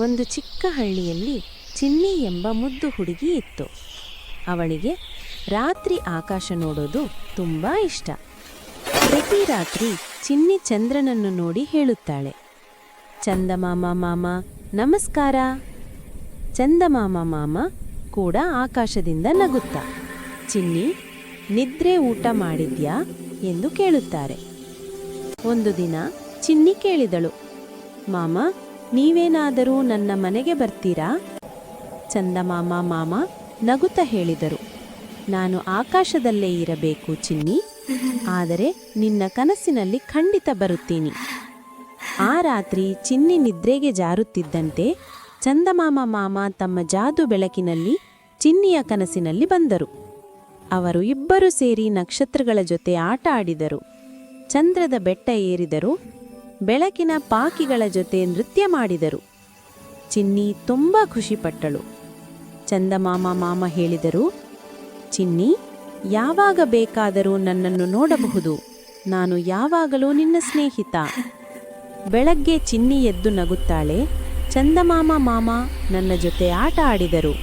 ಒಂದು ಚಿಕ್ಕ ಹಳ್ಳಿಯಲ್ಲಿ ಚಿನ್ನಿ ಎಂಬ ಮುದ್ದು ಹುಡುಗಿ ಇತ್ತು. ಅವಳಿಗೆ ರಾತ್ರಿ ಆಕಾಶ ನೋಡೋದು ತುಂಬಾ ಇಷ್ಟ. ಪ್ರತಿ ರಾತ್ರಿ ಚಿನ್ನಿ ಚಂದ್ರನನ್ನು ನೋಡಿ ಹೇಳುತ್ತಾಳೆ, ಚಂದಮಾಮ ಮಾಮ ನಮಸ್ಕಾರ. ಚಂದಮಾಮ ಮಾಮ ಕೂಡ ಆಕಾಶದಿಂದ ನಗುತ್ತಾ, ಚಿನ್ನಿ ನಿದ್ರೆ ಊಟ ಮಾಡಿದ್ಯಾ ಎಂದು ಕೇಳುತ್ತಾರೆ. ಒಂದು ದಿನ ಚಿನ್ನಿ ಕೇಳಿದಳು, ಮಾಮ ನೀವೇನಾದರೂ ನನ್ನ ಮನೆಗೆ ಬರ್ತೀರಾ? ಚಂದಮಾಮ ಮಾಮ ನಗುತ್ತಾ ಹೇಳಿದರು, ನಾನು ಆಕಾಶದಲ್ಲೇ ಇರಬೇಕು ಚಿನ್ನಿ, ಆದರೆ ನಿನ್ನ ಕನಸಿನಲ್ಲಿ ಖಂಡಿತ ಬರುತ್ತೀನಿ. ಆ ರಾತ್ರಿ ಚಿನ್ನಿ ನಿದ್ರೆಗೆ ಜಾರುತ್ತಿದ್ದಂತೆ ಚಂದಮಾಮ ಮಾಮ ತಮ್ಮ ಜಾದು ಬೆಳಕಿನಲ್ಲಿ ಚಿನ್ನಿಯ ಕನಸಿನಲ್ಲಿ ಬಂದರು. ಅವರು ಇಬ್ಬರು ಸೇರಿ ನಕ್ಷತ್ರಗಳ ಜೊತೆ ಆಟ ಆಡಿದರು, ಚಂದ್ರದ ಬೆಟ್ಟ ಏರಿದರು, ಬೆಳಕಿನ ಪಾಕಿಗಳ ಜೊತೆ ನೃತ್ಯ ಮಾಡಿದರು. ಚಿನ್ನಿ ತುಂಬ ಖುಷಿಪಟ್ಟಳು. ಚಂದಮಾಮ ಮಾಮ ಹೇಳಿದರು, ಚಿನ್ನಿ ಯಾವಾಗ ಬೇಕಾದರೂ ನನ್ನನ್ನು ನೋಡಬಹುದು, ನಾನು ಯಾವಾಗಲೂ ನಿನ್ನ ಸ್ನೇಹಿತ. ಬೆಳಗ್ಗೆ ಚಿನ್ನಿ ಎದ್ದು ನಗುತ್ತಾಳೆ, ಚಂದಮಾಮ ಮಾಮ ನನ್ನ ಜೊತೆ ಆಟ ಆಡಿದರು.